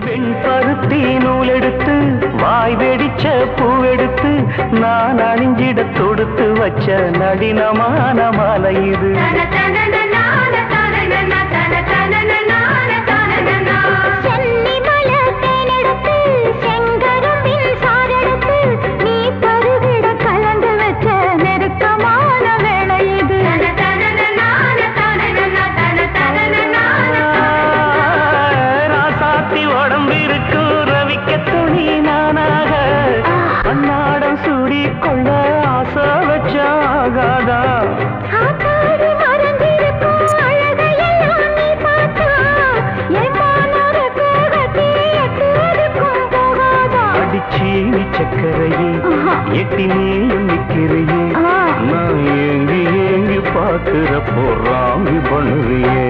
வெண்பருத்தி நூலெடுத்து வாய் வெடிச்ச பூவெடுத்து நான் அணிஞ்சிட தொடுத்து வச்ச நடினமான மாலை இது. அன்னாடம் சூடி கொள்ள ஆசை வச்சாகாதா அடிச்சி சக்கரையே எட்டி நீயும் நிற்கிறையே நான் ஏங்கி ஏங்கி பார்க்கிற போறாமி பண்ணுறியே.